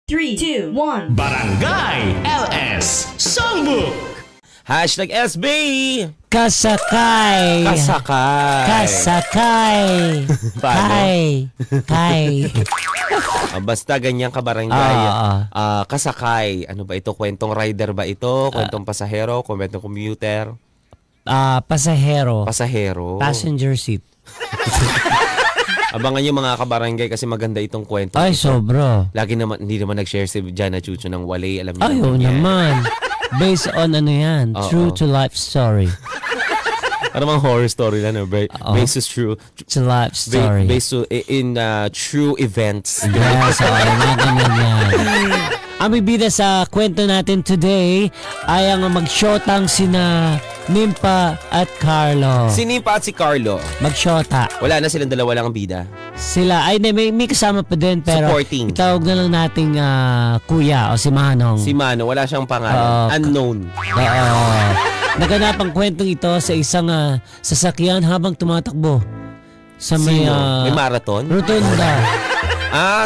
3, 2, 1. Barangay LS Songbook. Hashtag SB. Kasakay. Kasakay. Kasakay. Paano? Kay. Basta ganyan ka barangay. Kasakay. Ano ba ito? Kwentong rider ba ito? Kwentong pasahero? Kwentong commuter? Pasahero. Pasahero. Passenger seat. Abangan nyo mga kabarangay kasi maganda itong kwento. Ay, sobra. Lagi naman, hindi naman nag-share si Jana Chucho ng Wale. Alam niyo Ay, oo naman. Based on ano yan? True to life story. Ano mang horror story lang, no? Based on true. To life story. Based in true events. Yes, yan. Ang bibida sa kwento natin today ay ang magshotang sina Nimpa at Carlo. Si Nimpa at si Carlo. Magshota. Wala na silang dalawa lang ang bida. Sila, ay may kasama pa din pero supporting. Itawag na lang nating kuya o si Manong. Si Manong, wala siyang pangalan. Unknown. Naganap ang kwentong ito sa isang sasakyan habang tumatakbo. Sa may marathon? Rotunda.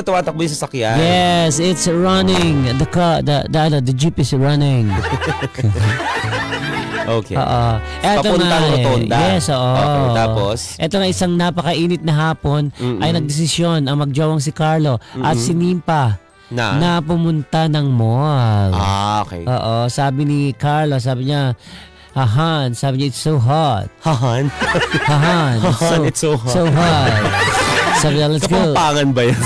Tumatakbo yung sasakyan. Yes, it's running. The jeep is running. Okay. Papuntang Rotonda. Yes, Okay, tapos? Ito na isang napakainit na hapon ay nagdesisyon ang magjawang si Carlo at si Nimpa na pumunta ng mall. Okay. Sabi ni Carlo, sabi niya, Hahan, sabi niya, it's so hot. Hahan? Hahan, it's so hot. So hot. Sabi niya, let's go. Kapampangan ba yan?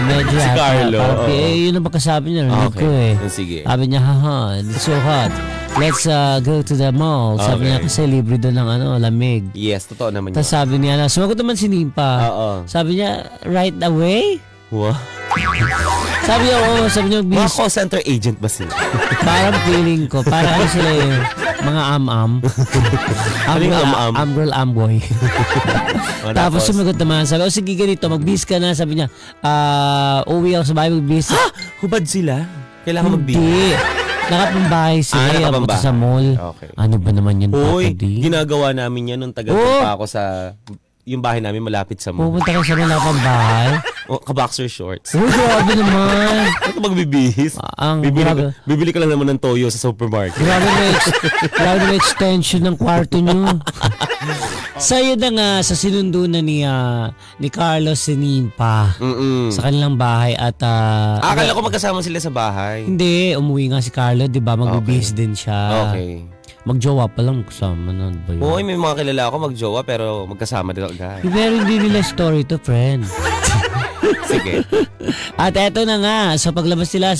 Medyo si Carlo. Yun ang pagkasabi niya. Okay. Sige. Sabi niya, Hahan, it's so hot. Let's go to the mall. Sabi niya kasi libre doon ng lamig. Yes, totoo naman yun. Tapos sabi niya, sumagot naman si Nimpa. Sabi niya, right away? What? Sabi niya, sabi niya, mga call center agent ba sila? Parang feeling ko, parang sila yung mga am-am. Am-girl, am-boy. Tapos sumagot naman, sabi, sige ganito, mag-bis ka na. Sabi niya, uwi ako sa bahay, mag-bis. Hubad sila? Kailangan mag-bis? Hindi. Nakapambahay sila. Punta sa mall. Okay. Ano ba naman yun? Uy, ginagawa namin yan nung tagal pa ako sa yung bahay namin malapit sa mall. Pupunta ka sa malapang bahay? Ka-boxer shorts. Uy, grabe naman. Ito magbibihis. Bibili ka lang naman ng toyo sa supermarket. Grabe na extension ng kwarto nyo. Sa'yo na nga, sa sinundo na ni Carlos si Nimpa sa kanilang bahay at akala ko magkasama sila sa bahay. Hindi, umuwi nga si Carlo, di ba? Magbibihis din siya. Okay. Magjowa pa lang kasama na ba yun? May mga kilala ako magjowa pero magkasama din agad. Pero hindi nila story to, friend. Sige. At eto na nga, so paglabas nila,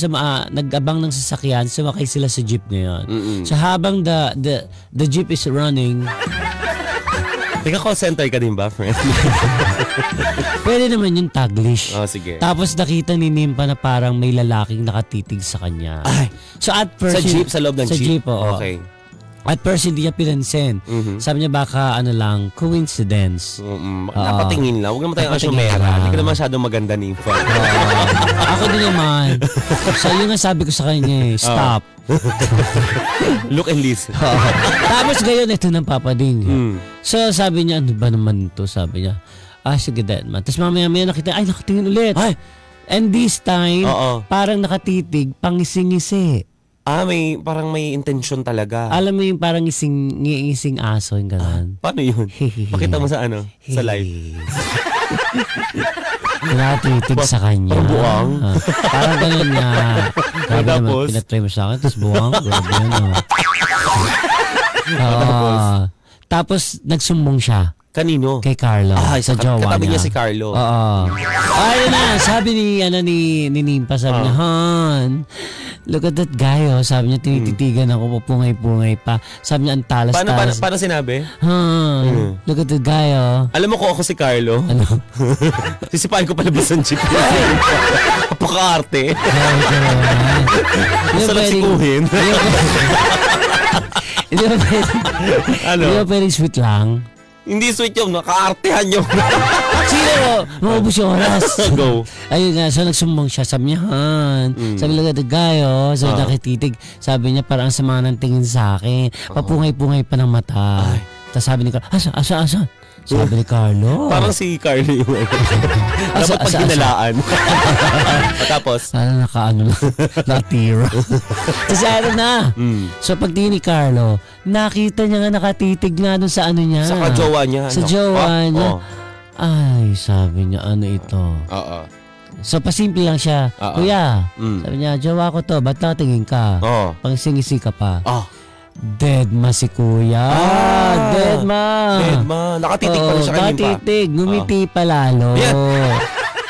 nag-abang ng sasakyan, sumakay sila sa jeep ngayon. So habang the jeep is running, Teka, call center ka din ba, friend? pwede naman yung Taglish. Sige. Tapos nakita ni Nimpa na parang may lalaking nakatitig sa kanya. Ay, so at first, sa jeep, sa loob ng jeep? Sa jeep, oo. Okay. At first, hindi niya pinansin. Sabi niya baka coincidence. Napatingin lang. Huwag naman tayong asyumera. Hindi ka naman masyadong maganda ni Nimpa. Ako din naman. So yun nga sabi ko sa kanya stop. Look and listen. Tapos gayon, ito nang papading. So sabi niya, ano ba naman ito? Sabi niya, sige that man. Tapos mamaya nakita, nakatingin ulit. Ay! And this time, parang nakatitig, pangising-ngisi. Parang may intention talaga. Alam mo yung parang ngising aso yung gano'n. Paano yun? Pakita mo sa sa live. Natitig sa kanya. Parang buwang. Parang gano'n nga. Grabe naman, pinatry mo sa akin, tapos buwang. Grabe yun. Tapos nagsumbong siya. Kanino? Kay Carlo. Sa jowa niya. Katabi niya si Carlo. Ayun na, sabi ni Nimpa, sabi niya, Han, look at that guy, sabi niya, tinititigan ako, pupungay-pungay pa. Sabi niya, ang talas-talas. Paano sinabi? Look at that guy, Alam mo ko ako si Carlo? Ano? Sisipain ko palabas ng jeep. Napaka-arte. Masarap sikuhin. Hindi ba pwedeng sweet lang? Hindi sweet yung naka-artehan yung. Sino? Maubos yung oras. Go. Ayun nga, so nagsumbong siya. Sabi niya, sabi lang the guy, sabi nakititig. Sabi niya, parang sama ng tingin sa akin. Papungay-pungay pa ng mata. Tapos sabi ni Carl, asan? Sabi ni Carlo. Parang si Carlo yung dapat pag ginalaan. Tapos? Sana nakaano lang. Natira. Kasi ano na. So pagtingin ni Carlo, nakita niya nga nakatitig nga doon sa ano niya. Sa kajowa niya. Sa jowa niya. Ay, sabi niya, ano ito? Oo. So pasimple lang siya. Kuya, sabi niya, jowa ko to, ba't nakatingin ka? Pangsingisi ka pa. Deadma si kuya. Deadma. Nakatitig pa rin siya kanina pa. Nakatitig. Ngumiti pa lalo.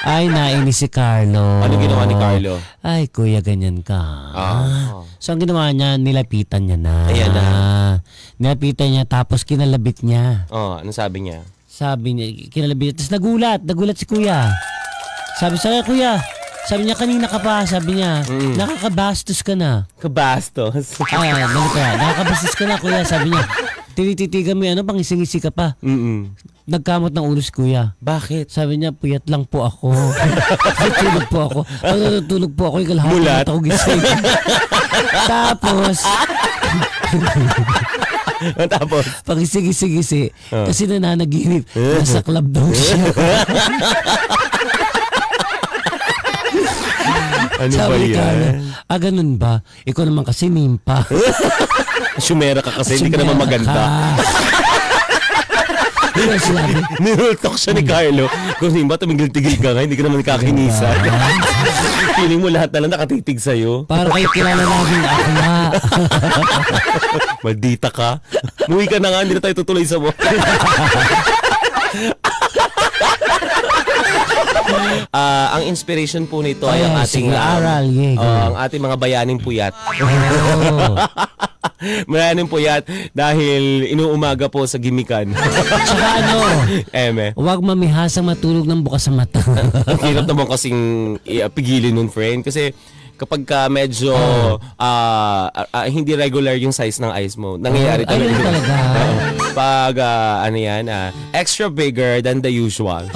Ay, nainis si Carlo. Ano ginawa ni Carlo? Ay, kuya, ganyan ka. So, ang ginawa niya, nilapitan niya na. Ayan na. Nilapitan niya, tapos kinalabit niya. Ano sabi niya? Sabi niya, kinalabit. Tapos nagulat si kuya. Sabi sa kuya, sabi niya, kanina ka pa, sabi niya, nakakabastos ka na. Kabastos? Nakakabastos ka na, kuya, sabi niya. Tinititigan mo pang ising-isi ka pa. Nagkamot ng ulo si kuya. Bakit? Sabi niya, puyat lang po ako. Natutulog po ako. Pag natutulog po ako, ikalahati na ako gising. Tapos, pag ising-isi, kasi nananaginip, nasa club daw siya. Ano ba yan? Ganun ba? Ikaw naman kasi nimpa. Sumera ka kasi, hindi ka naman maganda. Nirultok siya ni Carlo. Kung nimba, tumigil-tigil ka nga, hindi ka naman kakinisa. Feeling mo lahat na lang nakatitig sa'yo. Para kayo kilala namin ako na. Maldita ka. Muwi ka na nga, hindi na tayo tutuloy sa mo. Ang inspiration po nito ay ang ating ang ating mga bayaning puyat. Bayaning puyat dahil inuumaga po sa gimikan. Tsaka huwag mamihasang matulog ng bukas sa mata. Ang hirap naman kasing pigilin nun, friend, kasi kapag ka medyo hindi regular yung size ng eyes mo, nangyayari talaga. Pag extra bigger than the usual.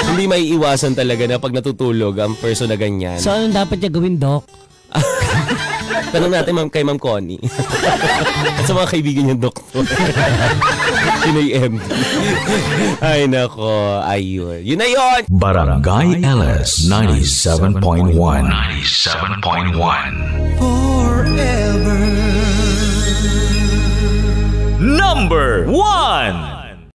Hindi may iwasan talaga na pag natutulog ang person na ganyan. So anong dapat niya gawin, Doc? Tanong natin kay Ma'am Connie. At sa mga kaibigan niyang doktor. Pinoy MD. Ay nako, ayun. Yun na yun! Barangay LS 97.1 Forever Number 1